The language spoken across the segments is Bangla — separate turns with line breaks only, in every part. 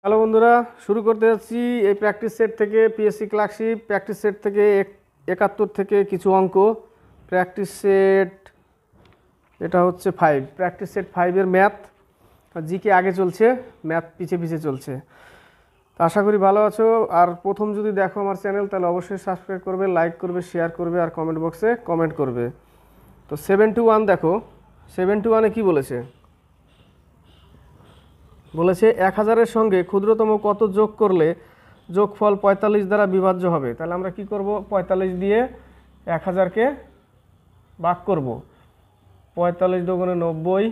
হ্যালো বন্ধুরা, শুরু করতে যাচ্ছি এই প্র্যাকটিস সেট থেকে পিএসসি ক্লার্কশিপ প্র্যাকটিস সেট থেকে 71 থেকে কিছু অঙ্ক। প্র্যাকটিস সেট এটা হচ্ছে 5, প্র্যাকটিস সেট 5-এর ম্যাথ। জিকে আগে চলছে, ম্যাথ পিছে পিছে চলছে। তো আশা করি ভালো আছো। আর প্রথম যদি দেখো আমার চ্যানেল, তাহলে অবশ্যই সাবস্ক্রাইব করবে, লাইক করবে, শেয়ার করবে আর কমেন্ট বক্সে কমেন্ট করবে। তো 71 দেখো, 71-এ কী বলেছে? বলেছে 1000-এর সঙ্গে ক্ষুদ্রতম কত যোগ করলে যোগফল 45 দ্বারা বিভাজ্য হবে। তাহলে আমরা কি করব? 45 দিয়ে 1000-কে ভাগ করব। 45 দুগুণে 90,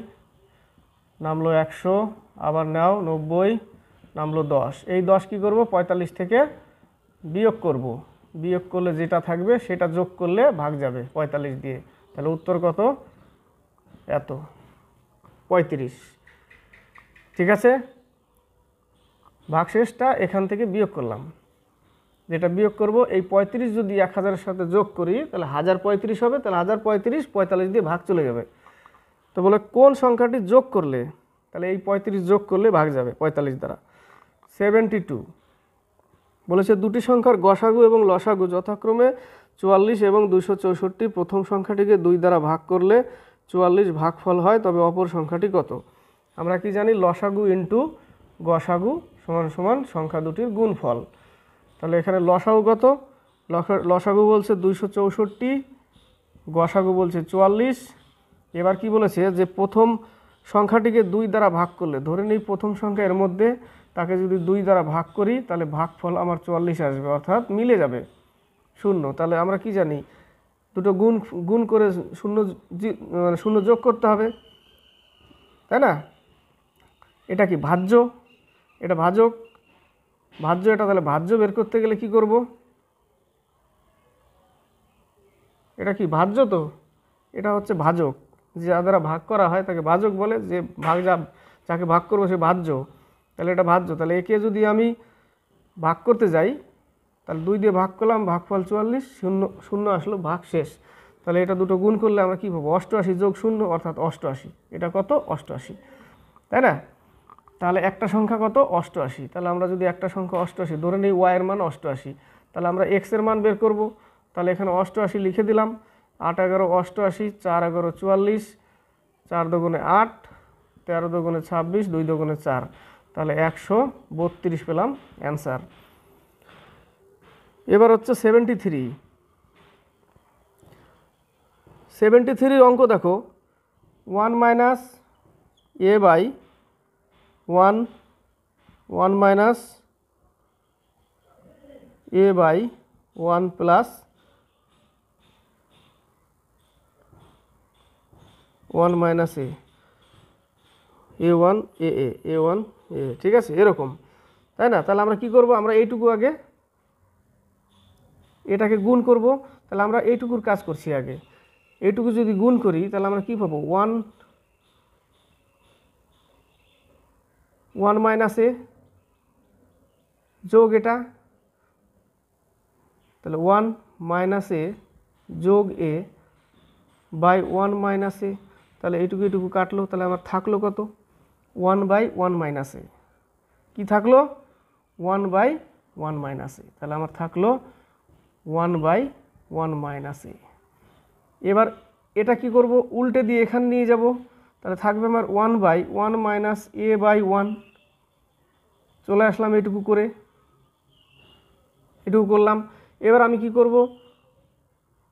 নামলো 100, আবার নাও 90, নামলো 10। এই 10 কি করব? 45 থেকে বিয়োগ করব। বিয়োগ করলে যেটা থাকবে সেটা যোগ করলে ভাগ যাবে 45 দিয়ে। তাহলে উত্তর কত? এত, 35। ঠিক আছে, ভাগশেষটা এখান থেকে বিয়োগ করলাম। যেটা বিয়োগ করব, এই 35 যদি 1000-এর সাথে যোগ করি তাহলে 1035 হবে। তাহলে 1035 45 দিয়ে ভাগ চলে যাবে। তো বলে কোন সংখ্যাটি যোগ করলে, তাহলে এই 35 যোগ করলে ভাগ যাবে 45 দ্বারা। 72 বলেছে দুটি সংখ্যার গসাগু এবং লসাগু যথাক্রমে 44 এবং 264। প্রথম সংখ্যাটিকে 2 দ্বারা ভাগ করলে 44 ভাগফল হয়, তবে অপর সংখ্যাটি কত? আমরা কি জানি? লসাগু ইন্টু গসাগু সমান সমান সংখ্যা দুটির গুণফল। তাহলে এখানে লসাগু কত? লসাগু বলছে 264, গসাগু বলছে 44। এবার কি বলেছে? যে প্রথম সংখ্যাটিকে 2 দ্বারা ভাগ করলে, ধরে নিই প্রথম সংখ্যা এর মধ্যে, তাকে যদি 2 দ্বারা ভাগ করি তাহলে ভাগফল আমার 44 আসবে, অর্থাৎ মিলে যাবে 0। তাহলে আমরা কি জানি? দুটো গুণ করে শূন্য যোগ করতে হবে, তাই না? এটা কি ভাজ্য? এটা ভাজক, ভাজ্য এটা। তাহলে ভাজ্য বের করতে গেলে কি করব? এটা কি ভাজ্য? তো এটা হচ্ছে ভাজক, যা দ্বারা ভাগ করা হয় তাকে ভাজক বলে। যে যাকে ভাগ করবো সে ভাজ্য। তাহলে এটা ভাজ্য। তাহলে একে যদি আমি ভাগ করতে যাই, তাহলে 2 দিয়ে ভাগ করলাম, ভাগফল 44, 0 আসলো, ভাগ শেষ। তাহলে এটা দুটো গুণ করলে আমরা কী পাবো? 88 যোগ 0 অর্থাৎ 88। এটা কত? 88, তাই না? তাহলে একটা সংখ্যা কত? 88। তাহলে আমরা যদি একটা সংখ্যা 88 ধরে নিই, ওয়াইয়ের মান 88, তাহলে আমরা এক্সের মান বের করব। তাহলে এখানে 88 লিখে দিলাম। 8 11 88, 4 11 44, 4 দুগুণে 8, 13 দুগুণে 26, 2 দুগুণে 4। তাহলে 132 পেলাম অ্যান্সার। এবার হচ্ছে 73 অঙ্ক দেখো। 1 minus a by 1 minus a by 1 plus 1 minus a1 a1 a। ঠিক আছে, এরকম, তাই না? তাহলে আমরা কি করব? আমরা এইটুকু আগে এটাকে গুণ করব। তাহলে আমরা এইটুকুর কাজ করছি আগে। এইটুকু যদি গুণ করি তাহলে আমরা কি পাবো? 1 মাইনাস এ যোগ এটা। তাহলে 1 মাইনাস এ যোগ এ বাই 1 মাইনাস এ। তাহলে এইটুকু কাটলো। তাহলে আমার থাকলো কত? 1 বাই 1 মাইনাস এ। কী থাকলো? 1 বাই 1 মাইনাস এ। তাহলে আমার থাকলো 1 বাই 1 মাইনাস এ। এবার এটা কি করব? উল্টে দিয়ে এখানে নিয়ে যাব। তাহলে থাকবে আমার 1 বাই 1 মাইনাস এ বাই 1। চলে আসলাম এইটুকু করে, এটুকু করলাম। এবার আমি কি করব?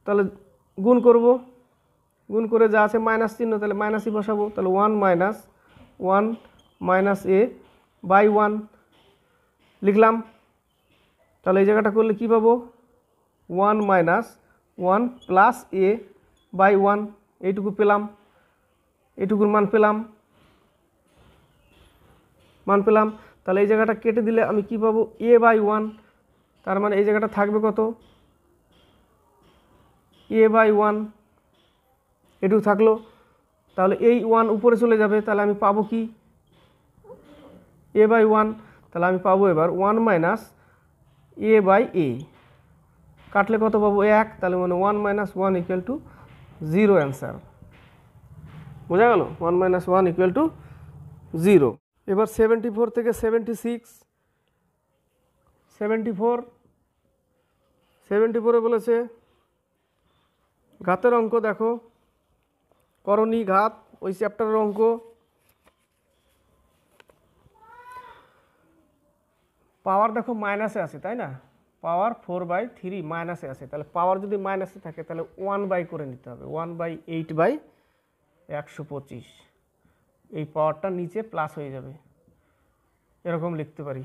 তাহলে গুণ করব। গুণ করে যা আছে মাইনাস চিহ্ন, তাহলে মাইনাসই বসাবো। তাহলে 1 মাইনাস এ বাই 1 লিখলাম। তাহলে এই জায়গাটা করলে কি পাবো? 1 মাইনাস 1 প্লাস এ বাই 1। এইটুকু পেলাম, এইটুকুর মান পেলাম। তাহলে এই জায়গাটা কেটে দিলে আমি কি পাবো? এ বাই 1। তার মানে এই জায়গাটা থাকবে কত? এ বাই 1। এটুকু থাকলো। তাহলে এই 1 উপরে চলে যাবে। তাহলে আমি পাবো কি? এ বাই 1। তাহলে আমি পাবো এবার 1 মাইনাস এ বাই এ। কাটলে কত পাবো? 1। তাহলে মানে 1 মাইনাস 1 ইকুয়াল টু 0 অ্যান্সার। বোঝা গেল? 1 মাইনাস 1 ইকুয়াল টু 0। এবার 74 থেকে 76 74 বলেছে ঘাতের অঙ্ক দেখো, করণী ঘাত ওই চ্যাপ্টারের অঙ্ক। পাওয়ার দেখো মাইনাসে আছে তাই না, পাওয়ার 4/3 মাইনাসে আছে, তাহলে পাওয়ার যদি মাইনাসে থাকে তাহলে 1 করে নিতে হবে, 1/8/125। এই পাওয়ারটা নিচে প্লাস হয়ে যাবে, এরকম লিখতে পারি।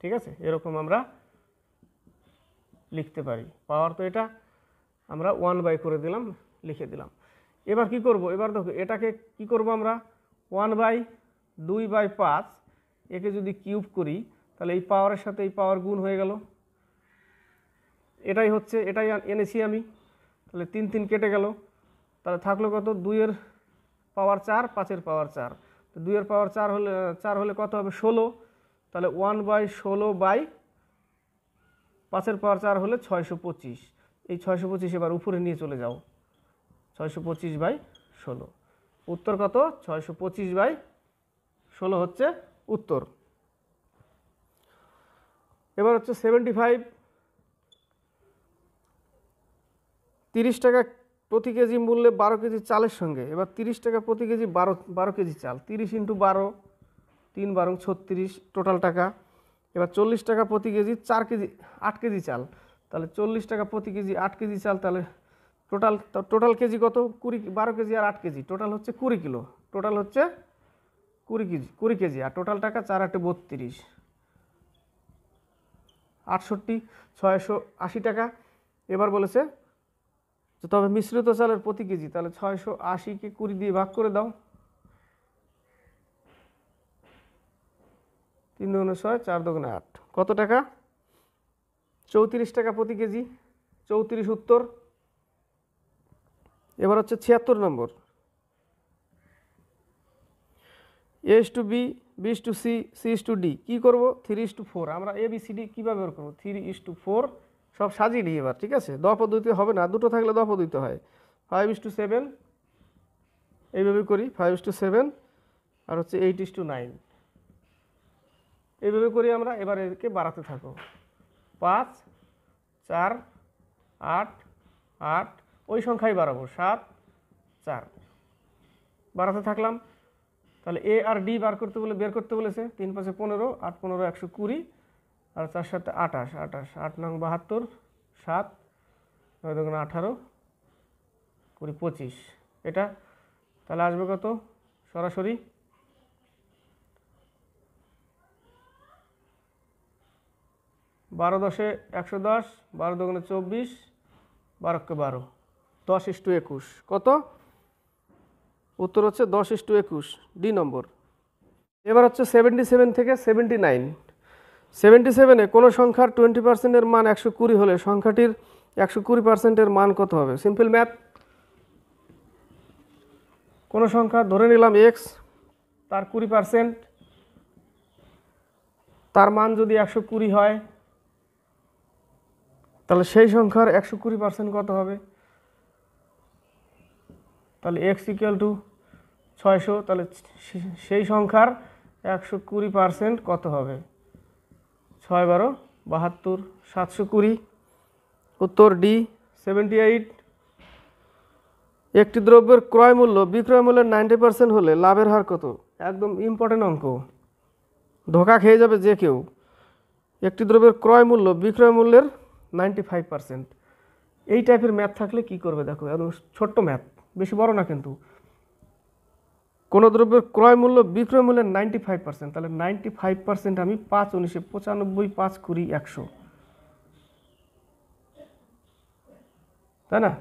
ঠিক আছে, এরকম আমরা লিখতে পারি। পাওয়ার তো এটা আমরা 1 করে দিলাম, লিখে দিলাম। এবার কি করব, এবার দেখো এটাকে কি করব আমরা, 1/2/5 একে যদি কিউব করি তাহলে এই পাওয়ারের সাথে এই পাওয়ার গুণ হয়ে গেল, এটাই হচ্ছে, এটাই এনেছি আমি। তাহলে 3 3 কেটে গেল, তাহলে থাকলো কত, 2-এর পাওয়ার 4, 5-এর পাওয়ার 4। তো 2-এর পাওয়ার 4 হলে কত হবে, 16। তাহলে 1/16/5-এর পাওয়ার 4 হলে 625। এই 625 এবার উপরে নিয়ে চলে যাও, 625/16। উত্তর কত, 625/16 হচ্ছে উত্তর। এবার হচ্ছে 75, 30 টাকা প্রতি কেজি মূল্যে 12 কেজি চালের সঙ্গে, এবার 30 টাকা প্রতি কেজি 12 কেজি চাল, 30 × 12, 3 12 36 টোটাল টাকা। এবার 40 টাকা প্রতি কেজি 8 কেজি চাল, তাহলে 40 টাকা প্রতি কেজি 8 কেজি চাল, তাহলে টোটাল কেজি কত, 12 কেজি আর 8 কেজি, টোটাল হচ্ছে 20 কিলো, টোটাল হচ্ছে 20 কেজি, আর টোটাল টাকা 4 8 32, 680 টাকা। এবার বলেছে যে তবে মিশ্রিত চালের প্রতি কেজি, তাহলে 680-কে 20 দিয়ে ভাগ করে দাও, 3 দুগুণে 6, 4 দুগুণে 8, কত টাকা, 34 টাকা প্রতি কেজি, 34 উত্তর। এবার হচ্ছে 76 নম্বর, A:B, B:C, C:D, কি করব, 3:4। আমরা ABCD কীভাবে বের করবো, 3:4 সব সাজিয়ে নিই এবার। ঠিক আছে, দ পদ্ধতি হবে না, দুটো থাকলে দ পদ্ধতি হয়। 5:7 এইভাবে করি, 5:7, আর হচ্ছে 8:9 এইভাবে করি আমরা। এবার একে বাড়াতে থাকো, 5 4 8 8, ওই সংখ্যাই বাড়াবো, 7 4 বাড়াতে থাকলাম। তাহলে A আর D বের করতে বলেছে, 3 5 15, 8 15 120, আর 4 7 28, 8 9 72, 7 9 2 18, 20 25, এটা তাহলে আসবে কত, সরাসরি 12 10 110, 12 2 24, 12 × 12, 10:21, কত, উত্তর হচ্ছে 10:21, ডি নম্বর। এবার হচ্ছে 77 থেকে 79। 77-এ কোনো সংখ্যার 20%-এর মান 120 হলে সংখ্যাটির 120%-এর মান কত হবে, সিম্পল ম্যাথ। কোনো সংখ্যা ধরে নিলাম x, তার 20%, তার মান যদি 120 হয়, তাহলে সেই সংখ্যার 120% কত হবে, তাহলে x = 600, তাহলে সেই সংখ্যার 120% কত হবে, 6 12 72, 720, উত্তর ডি। 78, একটি দ্রব্যের ক্রয় মূল্য বিক্রয় মূল্যের 90% হলে লাভের হার কত, একদম ইম্পর্টেন্ট অঙ্ক, ধোকা খেয়ে যাবে যে কেউ। একটি দ্রব্যের ক্রয় মূল্য বিক্রয় মূল্যের 95%, এই টাইপের ম্যাথ থাকলে কি করবে দেখো, একদম ছোট্ট ম্যাথ, বেশি বড় না কিন্তু। কোনো দ্রব্যের ক্রয় মূল্য বিক্রয় মূল্যের 95%, তাহলে 95% আমি 5 19 95, 5 20 100, তাই না,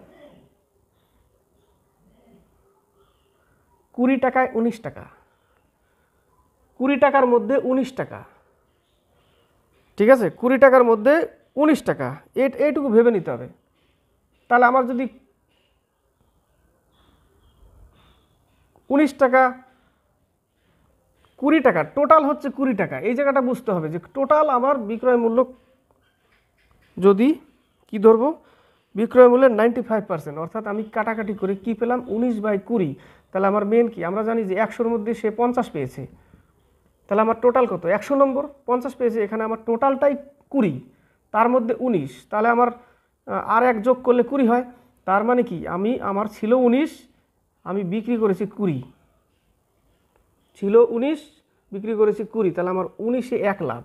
20 টাকায় 19 টাকা, 20 টাকার মধ্যে 19 টাকা, ঠিক আছে, 20 টাকার মধ্যে 19 টাকা, এইটুকু ভেবে নিতে হবে। তাহলে আমার যদি 19 টাকা, 20 টাকা, টোটাল হচ্ছে 20 টাকা, এই জায়গাটা বুঝতে হবে যে টোটাল আমার বিক্রয় মূল্য যদি কি ধরবো, বিক্রয় মূল্যের 95%, অর্থাৎ আমি কাটাকাটি করে কি পেলাম, 19/20। তাহলে আমার মেন কি, আমরা জানি যে 100-র মধ্যে সে 50 পেয়েছে, তাহলে আমার টোটাল কত 100 নম্বর, 50 পেয়েছি, এখানে আমার টোটালটাই 20, তার মধ্যে 19, তাহলে আমার আর এক যোগ করলে 20 হয়। তার মানে কি আমার ছিল 19, আমি বিক্রি করেছি 20, ছিল 19 বিক্রি করেছি 20, তাহলে আমার 19-এ 1 লাভ,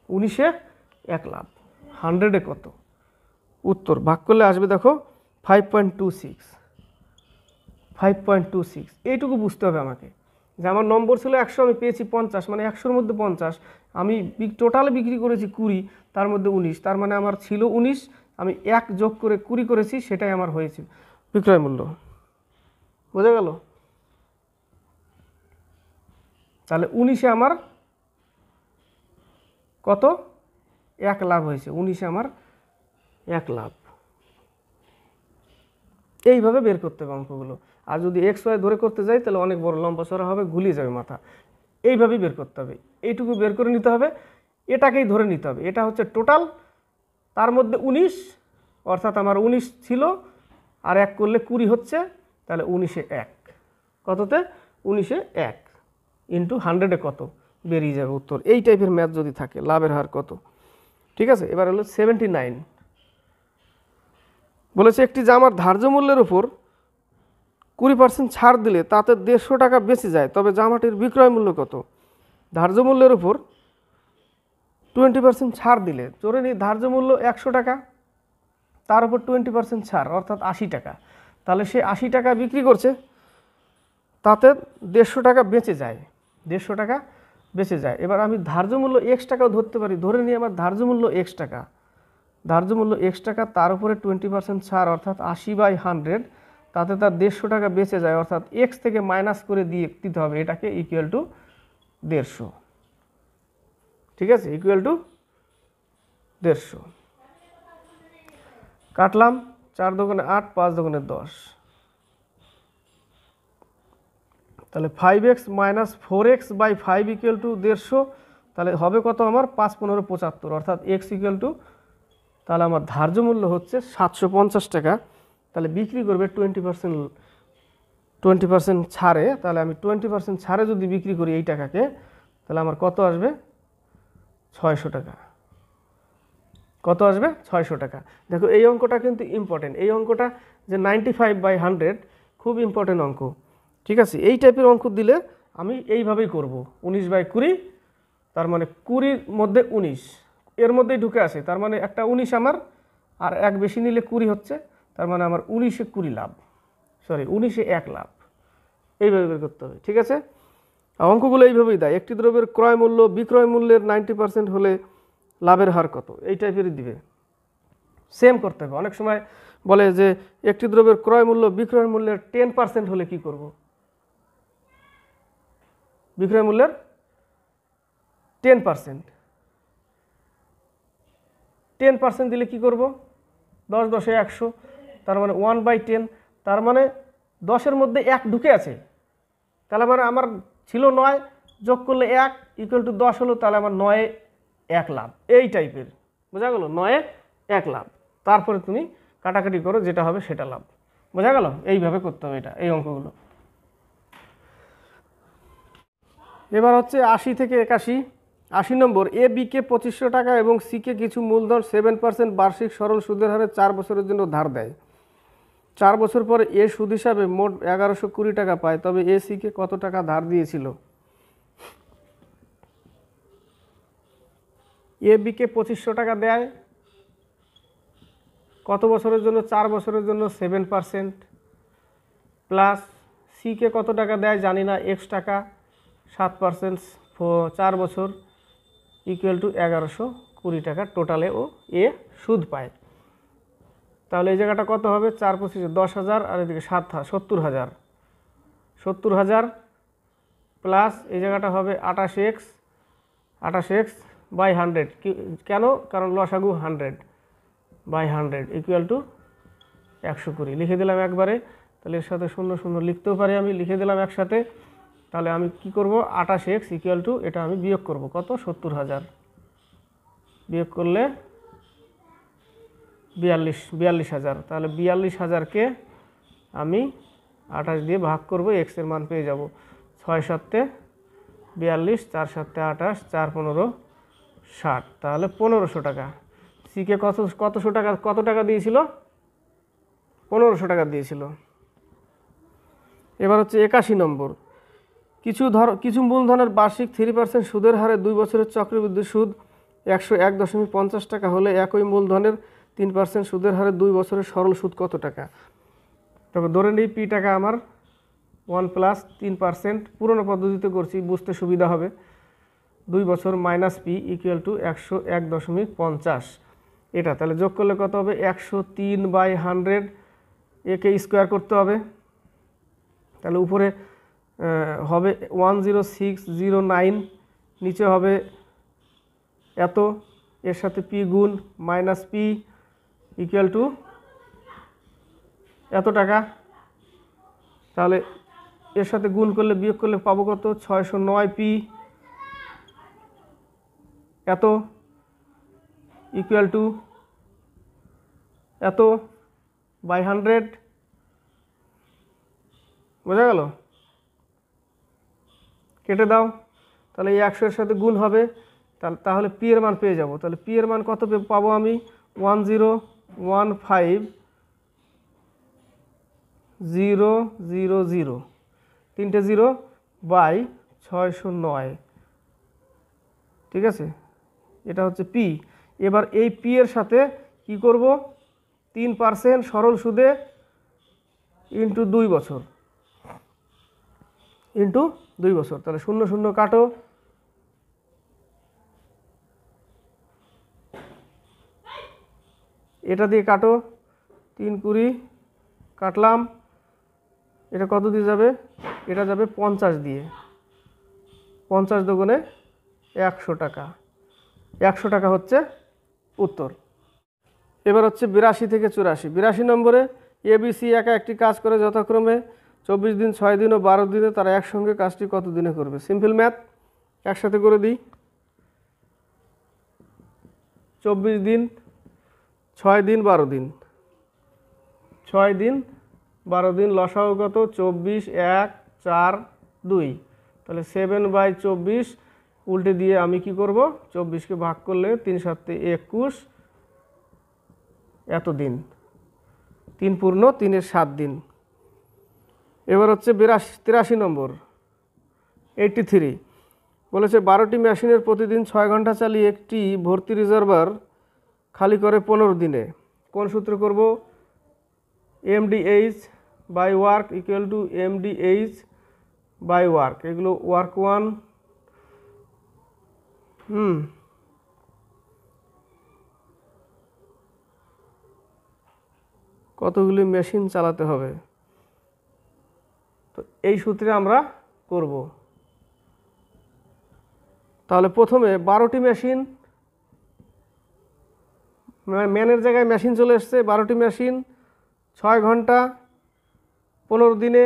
19-এ 1 লাভ। 100-এ কত? উত্তর ভাগ করলে আসবে দেখো 5.26, 5.26। এইটুকু বুঝতে হবে আমাকে যে আমার নম্বর ছিল 100, আমি পেয়েছি 50, মানে 100-র মধ্যে 50, আমি টোটালে বিক্রি করেছি 20, তার মধ্যে 19, তার মানে আমার ছিল 19, আমি 1 যোগ করে 20 করেছি, সেটাই আমার হয়েছে বিক্রয় মূল্য। বোঝা গেল? তাহলে 19-এ আমার কত? 1 লাভ হয়েছে, 19-এ আমার 1 লাভ। এইভাবে বের করতে হবে অঙ্কগুলো। আর যদি এক্স ওয়াই ধরে করতে যাই তাহলে অনেক বড় লম্বা চড়া হবে, গুলিয়ে যাবে মাথা। এইভাবেই বের করতে হবে, এইটুকু বের করে নিতে হবে, এটাকেই ধরে নিতে হবে। এটা হচ্ছে টোটাল, তার মধ্যে 19, অর্থাৎ আমার 19 ছিল, আর 1 করলে 20 হচ্ছে, তাহলে 19-এ 1, কততে? 19-এ 1 ইন্টু 100-এ কত বেরিয়ে যাবে উত্তর। এই টাইপের ম্যাথ যদি থাকে, লাভের হার কত। ঠিক আছে, এবার হলো 79। বলেছে একটি জামার ধার্য মূল্যের উপর 20% ছাড় দিলে তাতে 150 টাকা বেঁচে যায়, তবে জামাটির বিক্রয় মূল্য কত? ধার্য মূল্যের উপর 20% ছাড় দিলে, ধরে নিই ধার্য মূল্য 100 টাকা, তার উপর 20% ছাড় অর্থাৎ 80 টাকা, তাহলে সে 80 টাকা বিক্রি করছে, তাতে 150 টাকা বেঁচে যায়, 150 টাকা বেঁচে যায়। এবার আমি ধার্য মূল্য x টাকাও ধরতে পারি, ধরে নিই আমার ধার্য মূল্য x টাকা, ধার্য মূল্য x টাকা, তার উপরে 20% ছাড় অর্থাৎ 80/100, তাতে তার 150 টাকা বেঁচে যায়, অর্থাৎ x থেকে মাইনাস করে দিতে হবে এটাকে, ইকুয়াল টু 150। ঠিক আছে, ইকুয়াল টু 150। কাটলাম, 4 দোকানে 8, 5 দোকানে 10, তাহলে 5x - 4x/5 ইকুয়াল টু 150, তাহলে হবে কত আমার? 5 15 75, অর্থাৎ x ইকুয়াল টু, তাহলে আমার ধার্য মূল্য হচ্ছে 750 টাকা, তাহলে বিক্রি করবে 20% ছাড়ে, তাহলে আমি 20% ছাড়ে যদি বিক্রি করি এই টাকাকে, তাহলে আমার কত আসবে? 600 টাকা। কত আসবে? 600 টাকা। দেখো এই অঙ্কটা কিন্তু ইম্পর্টেন্ট, এই অঙ্কটা যে 95/100 খুব ইম্পর্টেন্ট অঙ্ক। ঠিক আছে, এই টাইপের অঙ্ক দিলে আমি এইভাবেই করব, 19/20, তার মানে 20-র মধ্যে 19 এর মধ্যেই ঢুকে আসে, তার মানে একটা 19 আমার, আর 1 বেশি নিলে 20 হচ্ছে, তার মানে আমার 19-এ 20 লাভ, 19-এ 1 লাভ। এইভাবে বের করতে হবে। ঠিক আছে, অঙ্কগুলো এইভাবেই দেয়। একটি দ্রব্যের ক্রয় মূল্য বিক্রয় মূল্যের 90% হলে লাভের হার কত, এই টাইপেরই দিবে, সেম করতে হবে। অনেক সময় বলে যে একটি দ্রব্যের ক্রয় মূল্য বিক্রয় মূল্যের 10% হলে কি করব? বিক্রয় মূল্যের 10% দিলে কি করব? 10 10 100, তার মানে 1/10, তার মানে 10-এর মধ্যে 1 ঢুকে আছে, তাহলে মানে আমার ছিল 9, যোগ করলে 1 ইকুয়াল টু 10 হলো, তাহলে আমার 9-এ 1 লাভ। এই টাইপের, বোঝা গেল? 9-এ 1 লাভ, তারপরে তুমি কাটাকাটি করো, যেটা হবে সেটা লাভ। বোঝা গেল? এইভাবে করতে হবে এটা, এই অঙ্কগুলো। এবার হচ্ছে 80 থেকে 81। 80 নম্বর, এ বিকে 2500 টাকা এবং সিকে কিছু মূলধন 7% বার্ষিক সরল সুদের হারে 4 বছরের জন্য ধার দেয়। 4 বছর পরে এ সুদ হিসাবে মোট 1120 টাকা পায়, তবে এ সিকে কত টাকা ধার দিয়েছিল? এ বিকে 2500 টাকা দেয়, কত বছরের জন্য? 4 বছরের জন্য 7%, প্লাস সিকে কত টাকা দেয় জানি না, x টাকা, 7% 4 বছর, ইকুয়াল টু 1120 টাকা টোটালে ও এ সুদ পায়। তাহলে এই জায়গাটা কত হবে? 4 25 10,000, আর এদিকে 70,000, 70,000 প্লাস এই জায়গাটা হবে 28x/100, কেন? কারণ লসাগু 100/100 ইকুয়াল টু 120 লিখে দিলাম একবারে। তাহলে এর সাথে 0 0 লিখতেও পারি, আমি লিখে দিলাম একসাথে। তাহলে আমি কি করব? 28x ইকুয়াল টু, এটা আমি বিয়োগ করব, কত? 70,000, বিয়োগ করলে 42,000, তাহলে 42,000-কে আমি 28 দিয়ে ভাগ করব, এক্সের মান পেয়ে যাব 6 7 42, 4 7 28, 4 15 60, তাহলে 1500 টাকা। সিকে কত টাকা দিয়েছিল? 1500 টাকা দিয়েছিল। এবার হচ্ছে 81 নম্বর। কিছু মূলধনের বার্ষিক 3% সুদের হারে 2 বছরের চক্রবৃদ্ধি সুদ 101.50 টাকা হলে একই মূলধনের 3% সুদের হারে 2 বছরের সরল সুদ কত টাকা? তবে ধরে নিই পি টাকা আমার 1 প্লাস 3%, পুরনো পদ্ধতিতে করছি, বুঝতে সুবিধা হবে। 2 বছর মাইনাস পি ইকুয়াল টু 101.50, এটা তাহলে যোগ করলে কত হবে? 103/100, একে স্কোয়ার করতে হবে, তাহলে উপরে হবে 10609, নিচে হবে এত, এর সাথে পি গুণ মাইনাস পি ইকুয়াল টু এত টাকা। তাহলে এর সাথে গুণ করলে বিয়োগ করলে পাবো কত? 609 পি এত ইকুয়াল টু এত বাই 100, বোঝা গেল? কেটে দাও, তাহলে এই 100 এর সাথে গুণ হবে, তাহলে পি এর মান পেয়ে যাব। তাহলে পি এর মান কত পাবো আমি? 1015000, 3টে 0 বাই 609, ঠিক আছে? এটা হচ্ছে পি। এবার এই পি এর সাথে কি করব? 3% সরল সুদে ইন্টু 2 বছর, তাহলে 0 0 কাটো, এটা দিয়ে কাটো, 3 20 কাটলাম, এটা কত দিয়ে যাবে? এটা যাবে 50 দিয়ে, 50 দুগুণে 100 টাকা। 100 টাকা হচ্ছে উত্তর। এবার হচ্ছে 82 থেকে 84। 82 নম্বরে এবিসি একা একটি কাজ করে যথাক্রমে 24 দিন, 6 দিন ও 12 দিনে, তারা একসঙ্গে কাজটি কত দিনে করবে? সিম্পল ম্যাথ, একসাথে করে দিই। 24 দিন, 6 দিন, 12 দিন, 6 দিন 12 দিন, লসাগু কত? 24, 1, 4, 2, তাহলে 7/24 উল্টে দিয়ে আমি কি করব? 24কে ভাগ করলে 3 7 21, এত দিন, 3 পূর্ণ 3 7 দিন। এবার হচ্ছে 83 নম্বর, 83 বলেছে 12টি মেশিনের প্রতিদিন 6 ঘন্টা চালিয়ে একটি ভর্তি রিজার্ভার খালি করে 15 দিনে, কোন সূত্রে করব? MDH by work equal to MDH by work, এগুলো ওয়ার্ক 1, কতগুলি মেশিন চালাতে হবে, তো এই সূত্রে আমরা করব। তাহলে প্রথমে 12টি মেশিন, ম্যানের জায়গায় মেশিন চলে এসছে, 12টি মেশিন 6 ঘন্টা 15 দিনে,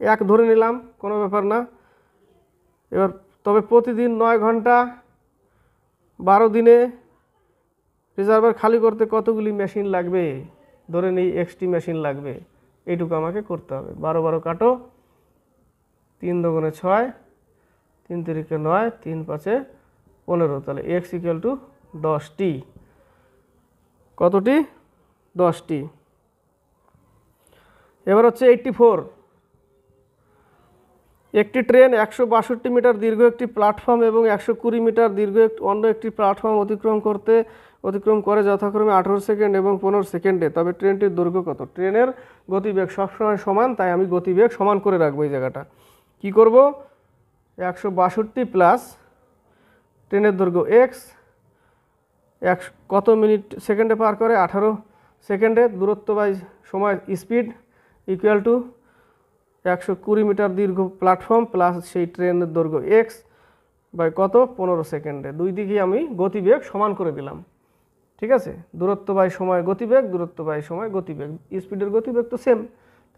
1 ধরে নিলাম, কোনো ব্যাপার না। এবার তবে প্রতিদিন 9 ঘন্টা 12 দিনে রিজার্ভার খালি করতে কতগুলি মেশিন লাগবে? ধরে নিই এক্সটি মেশিন লাগবে, এইটুকু আমাকে করতে হবে। 12 12 কাটো, 3 দুগুণে 6, 3 3 9, 3 5 15, তাহলে এক্স ইকুয়াল টু 10টি। কতটি? 10টি। এবার হচ্ছে 84। একটি ট্রেন 162 মিটার দীর্ঘ একটি প্ল্যাটফর্ম এবং 120 মিটার দীর্ঘ অন্য একটি প্ল্যাটফর্ম অতিক্রম করে যথাক্রমে 18 সেকেন্ড এবং 15 সেকেন্ডে, তবে ট্রেনটির দৈর্ঘ্য কত? ট্রেনের গতিবেগ সবসময় সমান, তাই আমি গতিবেগ সমান করে রাখবো এই জায়গাটা। কি করব? 162 প্লাস ট্রেনের দৈর্ঘ্য এক্স, কত মিনিট সেকেন্ডে পার করে? 18 সেকেন্ডে, দূরত্ব বাই সময় স্পিড ইকুয়াল টু 120 মিটার দীর্ঘ প্ল্যাটফর্ম প্লাস সেই ট্রেনের দৈর্ঘ্য এক্স বাই কত? 15 সেকেন্ডে। দুই দিকে আমি গতিবেগ সমান করে দিলাম, ঠিক আছে? দূরত্ব বাই সময় গতিবেগ, দূরত্ব বাই সময় গতিবেগ, স্পিডের গতিবেগ তো সেম,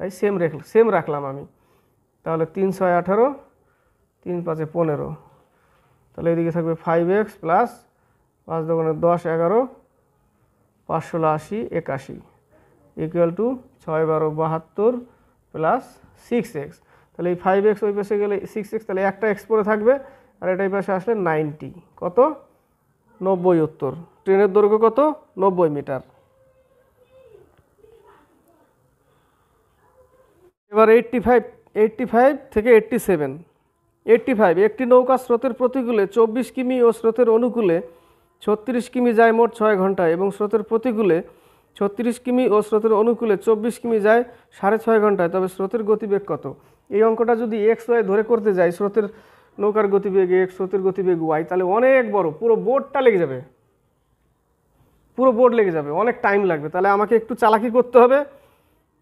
তাই সেম রাখলাম আমি। তাহলে 3 6 18, 3 5 15, তাহলে এদিকে থাকবে 5x প্লাস 5 দুগুণে 10 11, 5 16 80 81 ইকুয়াল টু 6 12 72 প্লাস 6x। তাহলে এই 5x ওই পাশে গেলে 6x, তাহলে একটা x পরে থাকবে, আর এটা এই পাশে আসলে 90, কত 90 উত্তর। ট্রেনের দৈর্ঘ্য কত 90 মিটার। এবার 85 থেকে 87। 85, একটি নৌকা স্রোতের প্রতিকূলে 24 কিমি ও স্রোতের অনুকূলে 36 কিমি যায় মোট 6 ঘন্টায়, এবং স্রোতের প্রতিকূলে 36 কিমি ও স্রোতের অনুকূলে 24 কিমি যায় 6.5 ঘন্টায়, তবে স্রোতের গতিবেগ কত? এই অঙ্কটা যদি এক্স ওয়াই ধরে করতে যাই, স্রোতের নৌকার গতিবেগ এক্স, স্রোতের গতিবেগ ওয়াই, তাহলে অনেক বড়, পুরো বোর্ডটা লেগে যাবে, পুরো বোর্ড লেগে যাবে, অনেক টাইম লাগবে। তাহলে আমাকে একটু চালাকি করতে হবে।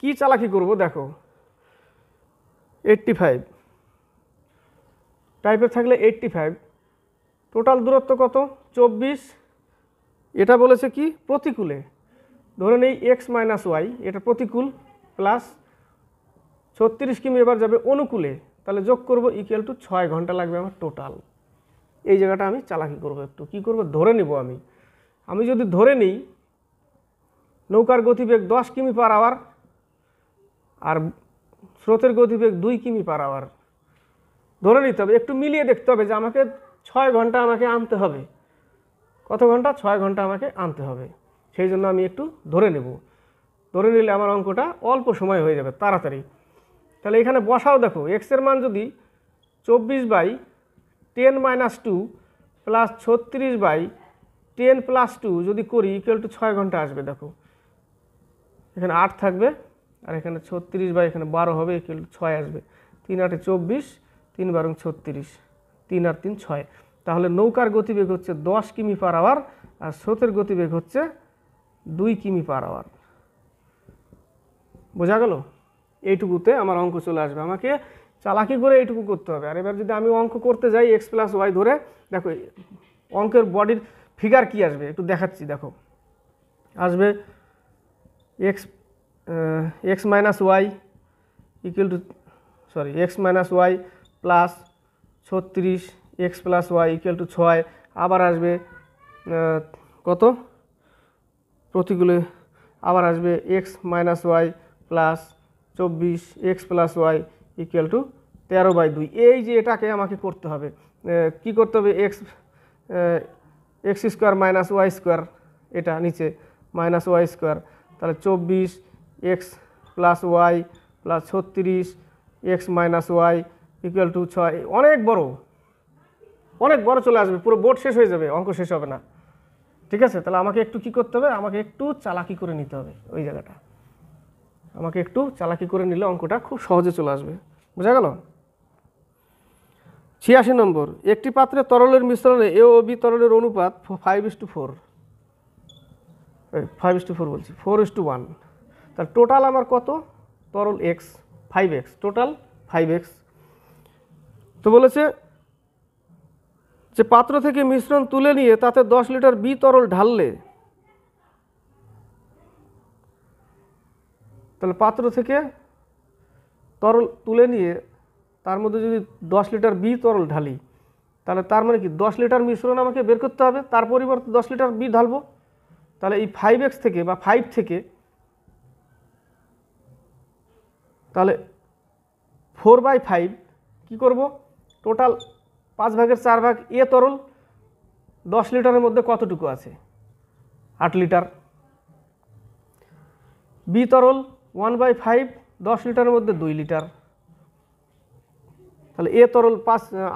কি চালাকি করব দেখো, 85 টাইপের থাকলে 85, টোটাল দূরত্ব কত 24, এটা বলেছে কি প্রতিকূলে, ধরে নেই এক্স মাইনাস ওয়াই, এটা প্রতিকূল, প্লাস 36 কিমি এবার যাবে অনুকূলে, তাহলে যোগ করব ইকুয়াল টু 6 ঘন্টা লাগবে আমার টোটাল। এই জায়গাটা আমি চালাকি করব, একটু কি করব ধরে নিব। আমি যদি ধরে নিই নৌকার গতিবেগ 10 কিমি পার আওয়ার আর স্রোতের গতিবেগ 2 কিমি পার আওয়ার, ধরে নিতে হবে, একটু মিলিয়ে দেখতে হবে যে আমাকে 6 ঘন্টা আমাকে আনতে হবে, কত ঘন্টা 6 ঘন্টা আমাকে আনতে হবে, সেই জন্য আমি একটু ধরে নেব। ধরে নিলে আমার অঙ্কটা অল্প সময় হয়ে যাবে, তাড়াতাড়ি। তাহলে এখানে বসাও, দেখো এক্সের মান যদি 24/10 - 2 প্লাস 36/10 + 2 যদি করি ইকুয়াল টু 6 ঘন্টা আসবে। দেখো এখানে 8 থাকবে, আর এখানে 36 এখানে 12 হবে, ইকুয়াল টু 6 আসবে। 3 8 24, 3 12 36, 3 আর 3 6। তাহলে নৌকার গতিবেগ হচ্ছে 10 কিমি পার আওয়ার, আর স্রোতের গতিবেগ হচ্ছে 2 কিমি পার আওয়ার। বোঝা গেল? এইটুকুতে আমার অঙ্ক চলে আসবে, আমাকে চালাকি করে এইটুকু করতে হবে। আর এবার যদি আমি অঙ্ক করতে যাই এক্স প্লাস ওয়াই ধরে, দেখো অঙ্কের বডির ফিগার কি আসবে একটু দেখাচ্ছি। দেখো আসবে x minus y equal to x minus y plus 36, x plus y equal to 6, আবার আসবে কত প্রতিকূলে, আবার আসবে x minus y plus 24, x plus y equal to 13/2। এই যে এটাকে আমাকে করতে হবে, কি করতে হবে, x square minus y square, এটা নিচে মাইনাস ওয়াই স্কোয়ার, তাহলে 24 x plus y plus 36 x minus y equal to 6। অনেক বড় চলে আসবে, পুরো বোর্ড শেষ হয়ে যাবে, অঙ্ক শেষ হবে না। ঠিক আছে, তাহলে আমাকে একটু কি করতে হবে, আমাকে একটু চালাকি করে নিতে হবে, ওই জায়গাটা আমাকে একটু চালাকি করে নিলে অঙ্কটা খুব সহজে চলে আসবে। বোঝা গেল? 86 নম্বর, একটি পাত্রে তরলের মিশ্রণে এ ও বি তরলের অনুপাত 5:4, 5:4 বলছি 4:1। তাহলে টোটাল আমার কত, তরল এক্স 5x, টোটাল 5x। তো বলেছে যে পাত্র থেকে মিশ্রণ তুলে নিয়ে তাতে 10 লিটার বি তরল ঢাললে, তাহলে পাত্র থেকে তরল তুলে নিয়ে তার মধ্যে যদি 10 লিটার বি তরল ঢালি, তাহলে তার মানে কি 10 লিটার মিশ্রণ আমাকে বের করতে হবে, তার পরিবর্তে 10 লিটার বি ঢালবো। তাহলে এই 5x থেকে বা 5 থেকে, তাহলে 4/5 কি করব, টোটাল 5/4 এ তরল 10 লিটারের মধ্যে কতটুকু আছে, 8 লিটার। বি তরল 1/5 10 লিটারের মধ্যে 2 লিটার। তাহলে এ তরল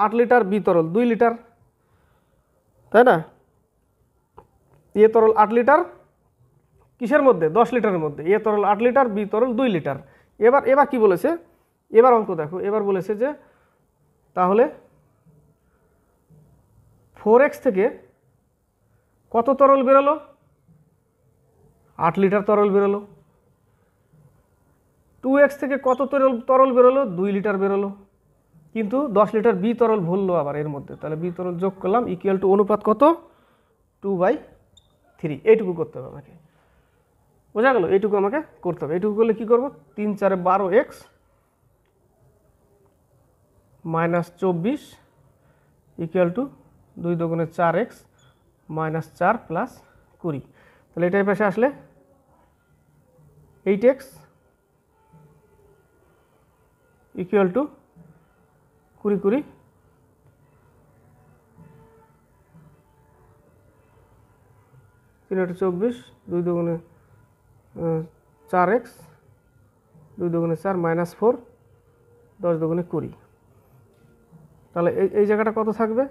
8 লিটার, বি তরল 2 লিটার, তাই না? এ তরল 8 লিটার কিসের মধ্যে, 10 লিটারের মধ্যে। এ তরল 8 লিটার, বি তরল 2 লিটার। এবার কি বলেছে, এবার অঙ্ক দেখো, এবার বলেছে যে তাহলে 4x থেকে কত তরল বেরোলো, 8 লিটার তরল বেরোলো। 2x থেকে কত তরল বেরোলো, 2 লিটার বেরোলো, কিন্তু 10 লিটার বি তরল ভরলো আবার এর মধ্যে। তাহলে বি তরল যোগ করলাম, ইকুয়াল টু অনুপাত কত, 2/3। এইটুকু করতে হবে আমাকে। বোঝা গেল? এইটুকু আমাকে করতে হবে। এইটুকু করলে কী করবো, 3 4 12x minus 24 equal to 2 2 4x minus 4 plus 20। তাহলে এটাই পাশে আসলে 8x ইকুয়াল টু কুড়ি কুড়ি 3 × 24, 2 দুগুণে 4x, 2 দুগুণে 4 -4, 10 দুগুণে 20। তাহলে এই জায়গাটা কত থাকবে?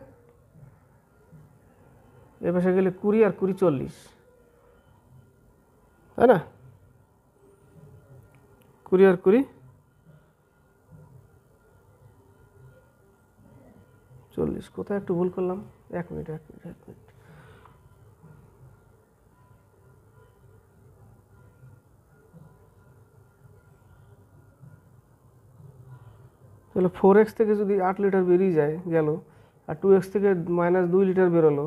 এ পাশে গেলে 20 আর 20 40, তাই না? 20 আর 20 40। কোথায় একটু ভুল করলাম? 1 মিনিট। তাহলে 4x থেকে যদি 8 লিটার বেরিয়ে যায় গেল, আর 2x থেকে -2 লিটার বেরোলো,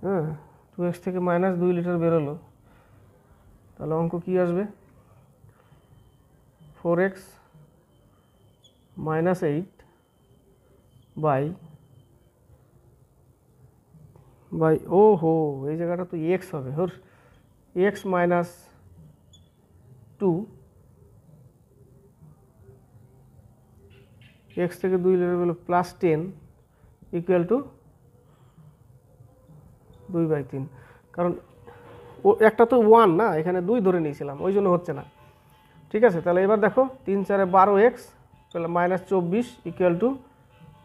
হ্যাঁ 2x থেকে -2 লিটার বেরোলো, তাহলে অঙ্ক কি আসবে? 4x -8 বাই ও হো, এই জায়গাটা তো x হবে। x -2, x থেকে 2 লিটার বেরোলো +10 ইকুয়াল টু 2/3। কারণ ও একটা তো 1 না, এখানে 2 ধরে নিয়েছিলাম, ওই জন্য হচ্ছে না। ঠিক আছে, তাহলে এবার দেখো 3 4 12x, তাহলে -24 ইকুয়াল টু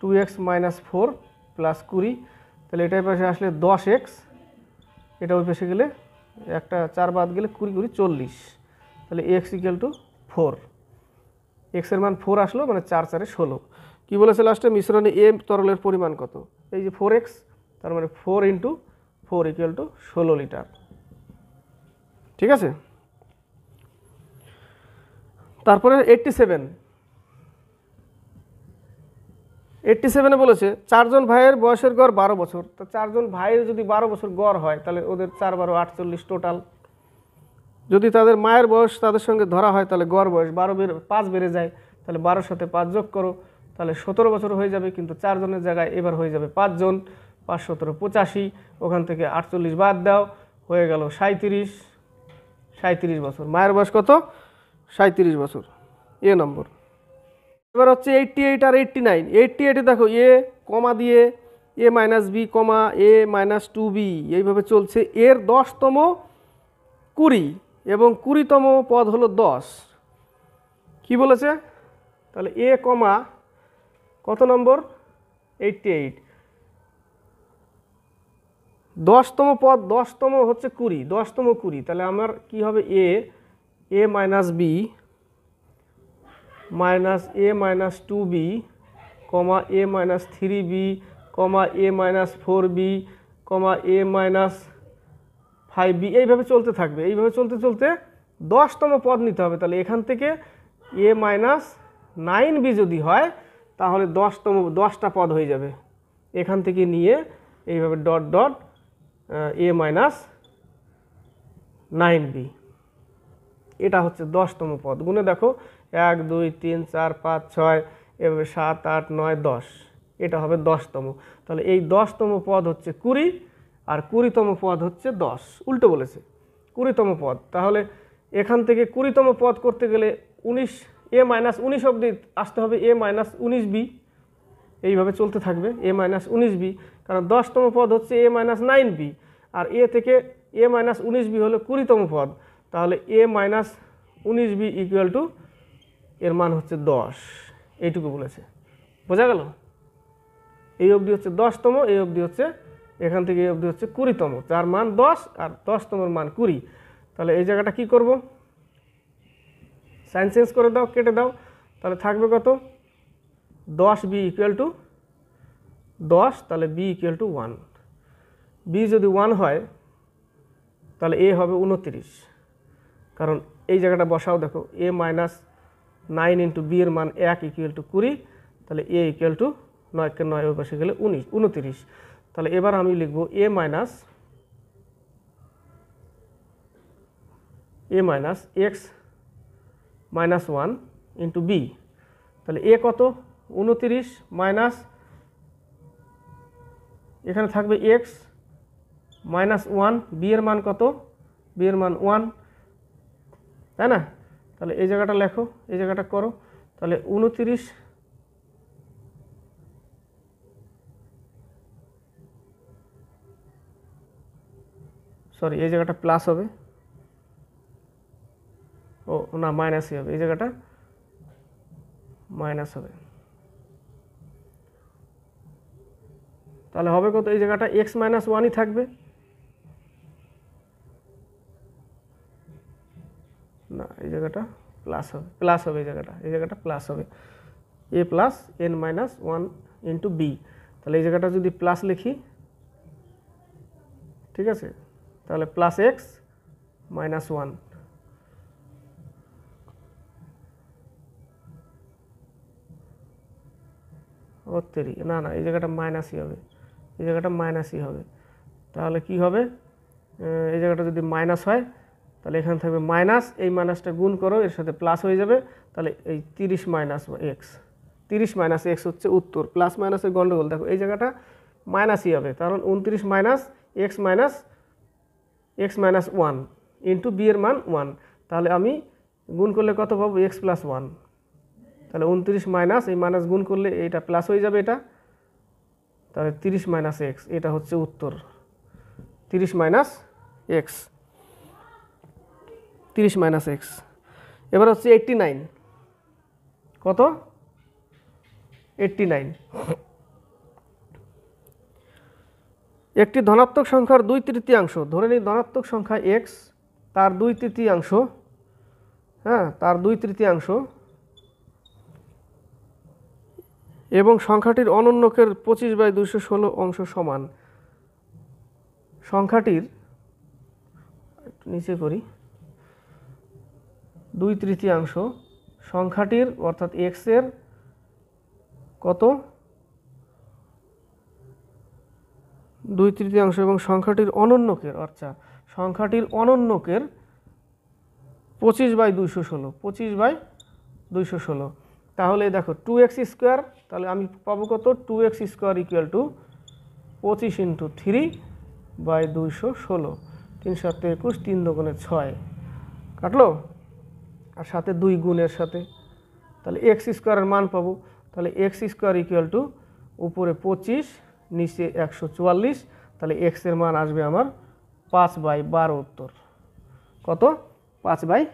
2x - 4 + 20। তাহলে এটার পাশে আসলে 10x, এটা ওই পাশে গেলে একটা 4 বাদ গেলে 20 20 40। তাহলে x ইকুয়াল টু 4, x এর মান 4 আসলো, মানে 4 4 16। কী বলেছে লাস্টে? মিশ্রণে a তরলের পরিমাণ কত? এই যে 4x, তার মানে 4 × 4 ইকুয়াল টু 16 লিটার। ঠিক আছে, তারপরে 87 বলেছে 4 জন ভাইয়ের বয়সের গড় 12 বছর। তো 4 জন ভাইয়ের যদি 12 বছর গড় হয়, তাহলে ওদের 4 12 48 টোটাল। যদি তাদের মায়ের বয়স তাদের সঙ্গে ধরা হয়, তাহলে গড় বয়স 5 বেড়ে যায়। তাহলে 12-র সাথে 5 যোগ করো, তাহলে 17 বছর হয়ে যাবে। কিন্তু 4 জনের জায়গায় এবার হয়ে যাবে 5 জন। 5 17 85, ওখান থেকে 48 বাদ দাও, হয়ে গেল 37 বছর। মায়ের বয়স কত? 37 বছর, এ নম্বর। এবার হচ্ছে 88 আর 89। 88-এ দেখো a কমা দিয়ে a - b, a - 2b এইভাবে চলছে। এর 10তম 20 এবং 20তম পদ হলো 10। কি বলেছে? তাহলে a কমা কত নম্বর? 88। 10তম পদ, 10তম হচ্ছে 20, 10তম 20। তাহলে আমার কি হবে? a - b a - 2b, a - 3b, a - 4b, a - 5b, এইভাবে চলতে থাকবে। এইভাবে চলতে চলতে 10তম পদ নিতে হবে। তাহলে এখান থেকে a - 9b যদি হয়, তাহলে 10টা পদ হয়ে যাবে। এখান থেকে নিয়ে এইভাবে ডট ডট a - 9b, এটা হচ্ছে 10তম পদ। গুণে দেখো 1 2 3 4 5 6, এভাবে 7 8 9 10, এটা হবে 10তম। তাহলে এই 10তম পদ হচ্ছে 20, আর 20তম পদ হচ্ছে 10। উল্টো বলেছে, 20তম পদ। তাহলে এখান থেকে 20তম পদ করতে গেলে 19 a - 19 অবধি আসতে হবে, a - 19b, এইভাবে চলতে থাকবে a - 19b। কারণ 10তম পদ হচ্ছে a - 9b, আর a থেকে a - 19b হলো 20তম পদ। তাহলে a - 19b ইকুয়াল টু, এর মান হচ্ছে 10। এইটুকু বলেছে, বোঝা গেল? এই অবধি হচ্ছে 10তম, এই অবধি হচ্ছে, এখান থেকে এই অবধি হচ্ছে 20তম। যার মান 10 আর 10তমের মান 20। তাহলে এই জায়গাটা কি করব? সাইন চেঞ্জ করে দাও, কেটে দাও। তাহলে থাকবে কত? 10b ইকুয়াল টু 10, তাহলে b ইকুয়াল টু 1। b যদি 1 হয়, তাহলে a হবে 29। কারণ এই জায়গাটা বসাও, দেখো a - 9 × b এর মান 1 ইকুয়াল টু 20। তাহলে a ইকুয়াল টু 9 কে 9 ওই পাশে গেলে 29। তাহলে এবার আমি লিখব a - x - 1 × b। তাহলে a কত? 29 মাইনাস, এখানে থাকবে x - 1, b এর মান কত? b এর মান 1, তাই না? তাহলে এই জায়গাটা লেখো, এই জায়গাটা করো। তাহলে 29 সরি এই জায়গাটা প্লাস হবে, ও না মাইনাসই হবে, এই জায়গাটা মাইনাস হবে। তাহলে হবে কত, এই জায়গাটা এক্স মাইনাস ওয়ানই থাকবে, না এই জায়গাটা প্লাস হবে, এই জায়গাটা প্লাস হবে, A plus N minus one into B. তাহলে এই জায়গাটা যদি প্লাস লিখি, ঠিক আছে, তাহলে প্লাস এক্স মাইনাস ওয়ান, না না এই জায়গাটা মাইনাসই হবে, এই জায়গাটা মাইনাসই হবে। তাহলে কি হবে, এই জায়গাটা যদি মাইনাস হয় তাহলে এখানে থাকবে মাইনাস, এই মাইনাসটা গুণ করো এর সাথে প্লাস হয়ে যাবে, তাহলে এই 30 মাইনাস এক্স, 30 মাইনাস এক্স হচ্ছে উত্তর। প্লাস মাইনাসের গন্ডগোল, দেখো এই জায়গাটা মাইনাসই হবে, কারণ 29 minus x minus one into b এর মান 1, তাহলে আমি গুণ করলে কত পাবো, এক্স প্লাস ওয়ান। তাহলে 29 মাইনাস এই মাইনাস গুণ করলে এটা প্লাস হয়ে যাবে এটা, তাহলে 30 মাইনাস এক্স, এটা হচ্ছে উত্তর, 30 মাইনাস এক্স, 30 মাইনাস এক্স। এবার হচ্ছে 89, কত 89, একটি ধনাত্মক সংখ্যার 2/3, ধরে নিই ধনাত্মক সংখ্যা এক্স, তার 2/3, হ্যাঁ তার 2/3 এবং সংখ্যাটির অনন্যকের 25/216 অংশ সমান। সংখ্যাটির একটু নিচে করি, 2/3 সংখ্যাটির অর্থাৎ এক্স এর কত 2/3 এবং সংখ্যাটির অনন্যকের, আচ্ছা সংখ্যাটির অনন্যকের 25/216, 25/216। তাহলে দেখো 2x², তাহলে আমি পাবো কত, 2x² ইকুয়াল টু 25 × 3/216, 3 × 7 = 21, 3 × 2 = 6 কাটলো, আর সাথে 2 গুণের সাথে, তাহলে x² এর মান পাবো। তাহলে x² ইকুয়াল টু উপরে 25 নিচে 144, তাহলে x এর মান আসবে আমার 5/12 উত্তর, কত 5/12।